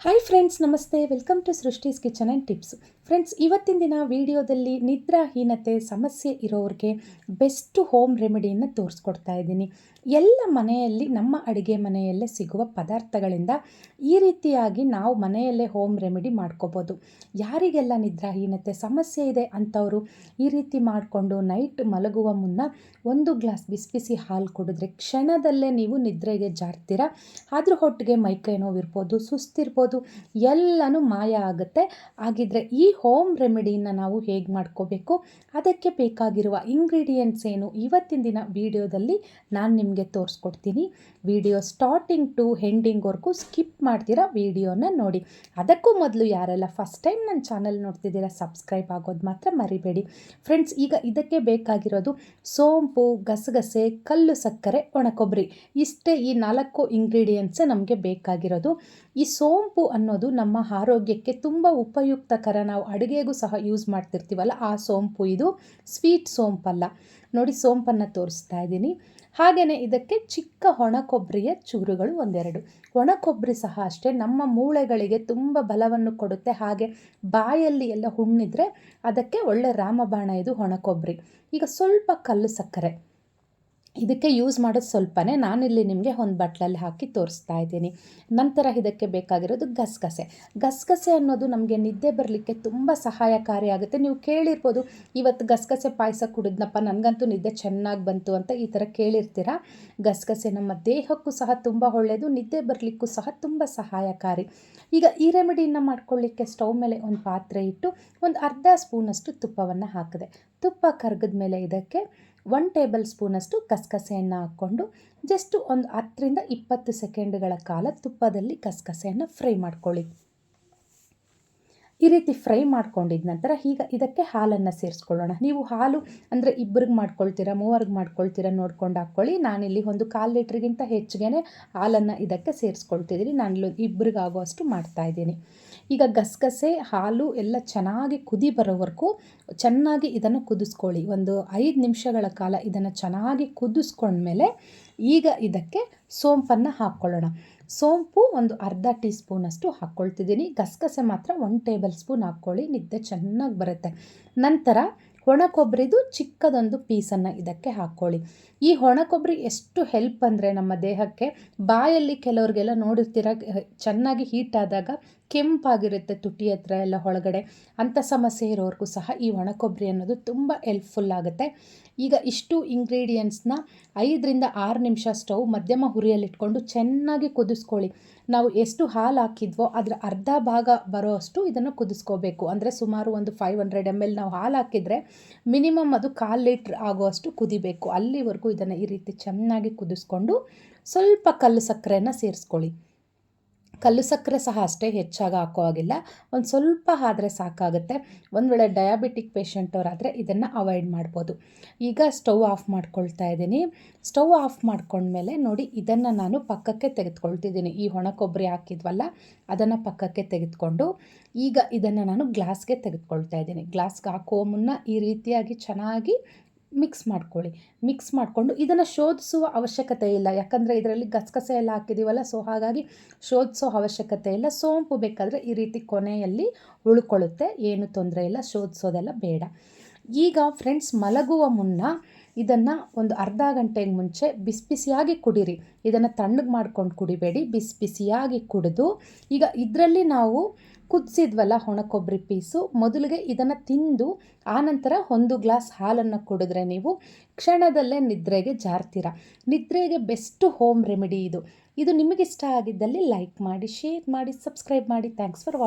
Hi friends, ನಮಸ್ತೆ. Welcome to Srishti's kitchen and tips. Friends, ಇವತ್ತಿನ ದಿನ ವಿಡಿಯೋದಲ್ಲಿ ನಿದ್ರಾಹೀನತೆ ಸಮಸ್ಯೆ ಇರೋರಿಗೆ ಬೆಸ್ಟ್ ಹೋಮ್ ರೆಮಿಡಿಯನ್ನು ತೋರಿಸ್ಕೊಡ್ತಾ ಇದ್ದೀನಿ. ಎಲ್ಲ ಮನೆಯಲ್ಲಿ, ನಮ್ಮ ಅಡುಗೆ ಮನೆಯಲ್ಲೇ ಸಿಗುವ ಪದಾರ್ಥಗಳಿಂದ ಈ ರೀತಿಯಾಗಿ ನಾವು ಮನೆಯಲ್ಲೇ ಹೋಮ್ ರೆಮಿಡಿ ಮಾಡ್ಕೋಬೋದು. ಯಾರಿಗೆಲ್ಲ ನಿದ್ರಾಹೀನತೆ ಸಮಸ್ಯೆ ಇದೆ ಅಂಥವರು ಈ ರೀತಿ ಮಾಡಿಕೊಂಡು ನೈಟ್ ಮಲಗುವ ಮುನ್ನ 1 ಗ್ಲಾಸ್ ಬಿಸಿ ಬಿಸಿ ಹಾಲು ಕುಡಿದ್ರೆ ಕ್ಷಣದಲ್ಲೇ ನೀವು ನಿದ್ರೆಗೆ ಜಾರ್ತೀರ. ಆದರೂ ಹೊಟ್ಟಿಗೆ ಮೈಕೈ ನೋವಿರ್ಬೋದು, ಸುಸ್ತಿರ್ಬೋದು, ಎಲ್ಲನೂ ಮಾಯ ಆಗುತ್ತೆ. ಹಾಗಿದ್ರೆ ಈ ಹೋಮ್ ರೆಮಿಡಿನ ನಾವು ಹೇಗೆ ಮಾಡ್ಕೋಬೇಕು, ಅದಕ್ಕೆ ಬೇಕಾಗಿರುವ ಇಂಗ್ರೀಡಿಯೆಂಟ್ಸ್ ಏನು, ಇವತ್ತಿನ ದಿನ ವಿಡಿಯೋದಲ್ಲಿ ನಾನು ನಿಮಗೆ ತೋರಿಸ್ಕೊಡ್ತೀನಿ. ವಿಡಿಯೋ ಸ್ಟಾರ್ಟಿಂಗ್ ಟು ಎಂಡಿಂಗ್ವರೆಗೂ ಸ್ಕಿಪ್ ಮಾಡ್ತೀರಾ ವಿಡಿಯೋನ ನೋಡಿ. ಅದಕ್ಕೂ ಮೊದಲು ಯಾರೆಲ್ಲ ಫಸ್ಟ್ ಟೈಮ್ ನನ್ನ ಚಾನಲ್ ನೋಡ್ತಿದ್ದೀರಾ, ಸಬ್ಸ್ಕ್ರೈಬ್ ಆಗೋದು ಮಾತ್ರ ಮರಿಬೇಡಿ. ಫ್ರೆಂಡ್ಸ್, ಈಗ ಇದಕ್ಕೆ ಬೇಕಾಗಿರೋದು ಸೋಂಪು, ಗಸಗಸೆ, ಕಲ್ಲು ಸಕ್ಕರೆ, ಒಣಕೊಬ್ಬರಿ. ಇಷ್ಟೇ ಈ 4 ಇಂಗ್ರೀಡಿಯೆಂಟ್ಸೇ ನಮಗೆ ಬೇಕಾಗಿರೋದು. ಈ ಸೋಂಪು ಅನ್ನೋದು ನಮ್ಮ ಆರೋಗ್ಯಕ್ಕೆ ತುಂಬ ಉಪಯುಕ್ತಕರ. ನಾವು ಅಡುಗೆಗೂ ಸಹ ಯೂಸ್ ಮಾಡ್ತಿರ್ತೀವಲ್ಲ, ಆ ಸೋಂಪು. ಇದು ಸ್ವೀಟ್ ಸೋಂಪಲ್ಲ. ನೋಡಿ, ಸೋಂಪನ್ನು ತೋರಿಸ್ತಾ ಇದ್ದೀನಿ. ಹಾಗೆಯೇ ಇದಕ್ಕೆ ಚಿಕ್ಕ ಒಣ ಕೊಬ್ಬರಿಯ ಚೂರುಗಳು 1-2. ಒಣ ಕೊಬ್ಬರಿ ಸಹ ಅಷ್ಟೇ ನಮ್ಮ ಮೂಳೆಗಳಿಗೆ ತುಂಬ ಬಲವನ್ನು ಕೊಡುತ್ತೆ. ಹಾಗೆ ಬಾಯಲ್ಲಿ ಎಲ್ಲ ಹುಣ್ಣಿದ್ರೆ ಅದಕ್ಕೆ ಒಳ್ಳೆ ರಾಮಬಾಣ ಇದು ಒಣ ಕೊಬ್ಬರಿ. ಈಗ ಸ್ವಲ್ಪ ಕಲ್ಲು ಸಕ್ಕರೆ, ಇದಕ್ಕೆ ಯೂಸ್ ಮಾಡೋದು ಸ್ವಲ್ಪನೇ, ನಾನಿಲ್ಲಿ ನಿಮಗೆ ಒಂದು ಬಟ್ಲಲ್ಲಿ ಹಾಕಿ ತೋರಿಸ್ತಾ ಇದ್ದೀನಿ. ನಂತರ ಇದಕ್ಕೆ ಬೇಕಾಗಿರೋದು ಗಸಗಸೆ ಅನ್ನೋದು ನಮಗೆ ನಿದ್ದೆ ಬರಲಿಕ್ಕೆ ತುಂಬ ಸಹಾಯಕಾರಿಯಾಗುತ್ತೆ. ನೀವು ಕೇಳಿರ್ಬೋದು, ಇವತ್ತು ಗಸಗಸೆ ಪಾಯಸ ಕುಡಿದ್ನಪ್ಪ, ನನಗಂತೂ ನಿದ್ದೆ ಚೆನ್ನಾಗಿ ಬಂತು ಅಂತ ಈ ಥರ ಕೇಳಿರ್ತೀರ. ಗಸಗಸೆ ನಮ್ಮ ದೇಹಕ್ಕೂ ಸಹ ತುಂಬ ಒಳ್ಳೆಯದು, ನಿದ್ದೆ ಬರಲಿಕ್ಕೂ ಸಹ ತುಂಬ ಸಹಾಯಕಾರಿ. ಈಗ ಈ ರೆಮಿಡಿನ ಮಾಡ್ಕೊಳ್ಳಿಕ್ಕೆ ಸ್ಟವ್ ಮೇಲೆ ಒಂದು ಪಾತ್ರೆ ಇಟ್ಟು ಒಂದು ಅರ್ಧ ಸ್ಪೂನಷ್ಟು ತುಪ್ಪವನ್ನು ಹಾಕಿದೆ. ತುಪ್ಪ ಕರಗಿದ ಮೇಲೆ ಇದಕ್ಕೆ 1 ಟೇಬಲ್ ಸ್ಪೂನಷ್ಟು ಗಸಗಸೆಯನ್ನು ಹಾಕ್ಕೊಂಡು ಜಸ್ಟ್ ಒಂದು 10-20 ಸೆಕೆಂಡ್ಗಳ ಕಾಲ ತುಪ್ಪದಲ್ಲಿ ಗಸಗಸೆಯನ್ನು ಫ್ರೈ ಮಾಡ್ಕೊಳ್ಳಿ. ಈ ರೀತಿ ಫ್ರೈ ಮಾಡ್ಕೊಂಡಿದ ನಂತರ ಈಗ ಇದಕ್ಕೆ ಹಾಲನ್ನು ಸೇರಿಸ್ಕೊಳ್ಳೋಣ. ನೀವು ಹಾಲು ಅಂದರೆ ಇಬ್ಬರಿಗೆ ಮಾಡ್ಕೊಳ್ತೀರಾ, 3ರಿಗೆ ಮಾಡ್ಕೊಳ್ತೀರಾ ನೋಡ್ಕೊಂಡು ಹಾಕ್ಕೊಳ್ಳಿ. ನಾನಿಲ್ಲಿ ಒಂದು 1/4 ಲೀಟ್ರಿಗಿಂತ ಹೆಚ್ಚಿಗೆ ಹಾಲನ್ನು ಇದಕ್ಕೆ ಸೇರಿಸ್ಕೊಳ್ತಿದ್ದೀನಿ. ನಾನು ಇಬ್ಬರಿಗೆ ಆಗೋಷ್ಟು ಮಾಡ್ತಾಯಿದ್ದೀನಿ. ಈಗ ಗಸಗಸೆ ಹಾಲು ಎಲ್ಲ ಚೆನ್ನಾಗಿ ಕುದಿ ಬರೋವರೆಗೂ ಚೆನ್ನಾಗಿ ಇದನ್ನು ಕುದಿಸ್ಕೊಳ್ಳಿ. ಒಂದು 5 ನಿಮಿಷಗಳ ಕಾಲ ಇದನ್ನು ಚೆನ್ನಾಗಿ ಕುದಿಸ್ಕೊಂಡ್ಮೇಲೆ ಈಗ ಇದಕ್ಕೆ ಸೋಂಪನ್ನು ಹಾಕ್ಕೊಳ್ಳೋಣ. ಸೋಂಪು ಒಂದು ಅರ್ಧ ಟೀ ಸ್ಪೂನಷ್ಟು ಹಾಕ್ಕೊಳ್ತಿದ್ದೀನಿ. ಗಸಗಸೆ ಮಾತ್ರ 1 ಟೇಬಲ್ ಸ್ಪೂನ್ ಹಾಕ್ಕೊಳ್ಳಿ, ನಿದ್ದೆ ಚೆನ್ನಾಗಿ ಬರುತ್ತೆ. ನಂತರ ಒಣ ಕೊಬ್ಬರಿದು ಚಿಕ್ಕದೊಂದು ಪೀಸನ್ನು ಇದಕ್ಕೆ ಹಾಕ್ಕೊಳ್ಳಿ. ಈ ಒಣ ಕೊಬ್ಬರಿ ಎಷ್ಟು ಹೆಲ್ಪ್ ಅಂದರೆ ನಮ್ಮ ದೇಹಕ್ಕೆ, ಬಾಯಲ್ಲಿ ಕೆಲವ್ರಿಗೆಲ್ಲ ನೋಡಿರ್ತೀರ, ಚೆನ್ನಾಗಿ ಹೀಟ್ ಆದಾಗ ಕೆಂಪಾಗಿರುತ್ತೆ ತುಟಿ ಹತ್ರ ಎಲ್ಲ ಒಳಗಡೆ. ಅಂಥ ಸಮಸ್ಯೆ ಇರೋರಿಗೂ ಸಹ ಈ ಒಣ ಕೊಬ್ಬರಿ ಅನ್ನೋದು ತುಂಬ ಹೆಲ್ಪ್ಫುಲ್ ಆಗುತ್ತೆ. ಈಗ ಇಷ್ಟು ಇಂಗ್ರೀಡಿಯೆಂಟ್ಸ್ನ 5-6 ನಿಮಿಷ ಸ್ಟವ್ ಮಧ್ಯಮ ಹುರಿಯಲ್ಲಿಟ್ಕೊಂಡು ಚೆನ್ನಾಗಿ ಕುದಿಸ್ಕೊಳ್ಳಿ. ನಾವು ಎಷ್ಟು ಹಾಲು ಹಾಕಿದ್ವೋ ಅದರ ಅರ್ಧ ಭಾಗ ಬರೋ ಅಷ್ಟು ಇದನ್ನು ಕುದಿಸ್ಕೋಬೇಕು. ಅಂದರೆ ಸುಮಾರು ಒಂದು 500 ml ನಾವು ಹಾಲು ಹಾಕಿದರೆ ಮಿನಿಮಮ್ ಅದು 1/4 ಲೀಟ್ರ್ ಆಗೋಷ್ಟು ಕುದಿಬೇಕು. ಅಲ್ಲಿವರೆಗೂ ಇದನ್ನು ಈ ರೀತಿ ಚೆನ್ನಾಗಿ ಕುದಿಸ್ಕೊಂಡು ಸ್ವಲ್ಪ ಕಲ್ಲು ಸಕ್ಕರೆಯನ್ನು ಸೇರಿಸ್ಕೊಳ್ಳಿ. ಕಲ್ಲು ಸಕ್ಕರೆ ಸಹ ಅಷ್ಟೇ ಹೆಚ್ಚಾಗಿ ಹಾಕೋ ಹಾಗಿಲ್ಲ, ಒಂದು ಸ್ವಲ್ಪ ಆದರೆ ಸಾಕಾಗುತ್ತೆ. ಒಂದು ವೇಳೆ ಡಯಾಬಿಟಿಕ್ ಪೇಷಂಟವರಾದರೆ ಇದನ್ನು ಅವಾಯ್ಡ್ ಮಾಡ್ಬೋದು. ಈಗ ಸ್ಟವ್ ಆಫ್ ಮಾಡ್ಕೊಳ್ತಾ ಇದ್ದೀನಿ. ಸ್ಟವ್ ಆಫ್ ಮಾಡ್ಕೊಂಡ್ಮೇಲೆ ನೋಡಿ, ಇದನ್ನು ನಾನು ಪಕ್ಕಕ್ಕೆ ತೆಗೆದುಕೊಳ್ತಿದ್ದೀನಿ. ಈ ಒಣ ಕೊಬ್ಬರಿ ಹಾಕಿದ್ವಲ್ಲ, ಅದನ್ನು ಪಕ್ಕಕ್ಕೆ ತೆಗೆದುಕೊಂಡು ಈಗ ಇದನ್ನು ನಾನು ಗ್ಲಾಸ್ಗೆ ತೆಗೆದುಕೊಳ್ತಾ ಇದ್ದೀನಿ. ಗ್ಲಾಸ್ಗೆ ಹಾಕೋ ಮುನ್ನ ಈ ರೀತಿಯಾಗಿ ಚೆನ್ನಾಗಿ ಮಿಕ್ಸ್ ಮಾಡ್ಕೊಳ್ಳಿ. ಮಿಕ್ಸ್ ಮಾಡಿಕೊಂಡು ಇದನ್ನು ಶೋಧಿಸುವ ಅವಶ್ಯಕತೆ ಇಲ್ಲ, ಯಾಕಂದರೆ ಇದರಲ್ಲಿ ಗಸಗಸೆ ಎಲ್ಲ ಹಾಕಿದ್ದೀವಲ್ಲ, ಸೊ ಹಾಗಾಗಿ ಶೋಧಿಸೋ ಅವಶ್ಯಕತೆ ಇಲ್ಲ. ಸೋಂಪು ಬೇಕಾದರೆ ಈ ರೀತಿ ಕೊನೆಯಲ್ಲಿ ಉಳ್ಕೊಳ್ಳುತ್ತೆ, ಏನು ತೊಂದರೆ ಇಲ್ಲ, ಶೋಧಿಸೋದೆಲ್ಲ ಬೇಡ. ಈಗ ಫ್ರೆಂಡ್ಸ್, ಮಲಗುವ ಮುನ್ನ ಇದನ್ನು ಒಂದು ಅರ್ಧ ಗಂಟೆಗೆ ಮುಂಚೆ ಬಿಸಿಯಾಗಿ ಕುಡೀರಿ. ಇದನ್ನು ತಣ್ಣಗೆ ಮಾಡ್ಕೊಂಡು ಕುಡಿಬೇಡಿ, ಬಿಸಿಯಾಗಿ ಕುಡಿದು ಈಗ ಇದರಲ್ಲಿ ನಾವು ಕುದಿಸಿದ್ವಲ್ಲ ಒಣ ಕೊಬ್ಬರಿ ಪೀಸು, ಮೊದಲಿಗೆ ಇದನ್ನು ತಿಂದು ಆನಂತರ 1 ಗ್ಲಾಸ್ ಹಾಲನ್ನು ಕುಡಿದ್ರೆ ನೀವು ಕ್ಷಣದಲ್ಲೇ ನಿದ್ರೆಗೆ ಜಾರ್ತೀರ. ನಿದ್ರೆಗೆ ಬೆಸ್ಟ್ ಹೋಮ್ ರೆಮಿಡಿ ಇದು. ಇದು ನಿಮಗಿಷ್ಟ ಆಗಿದ್ದಲ್ಲಿ ಲೈಕ್ ಮಾಡಿ, ಶೇರ್ ಮಾಡಿ, ಸಬ್ಸ್ಕ್ರೈಬ್ ಮಾಡಿ. Thanks for watching.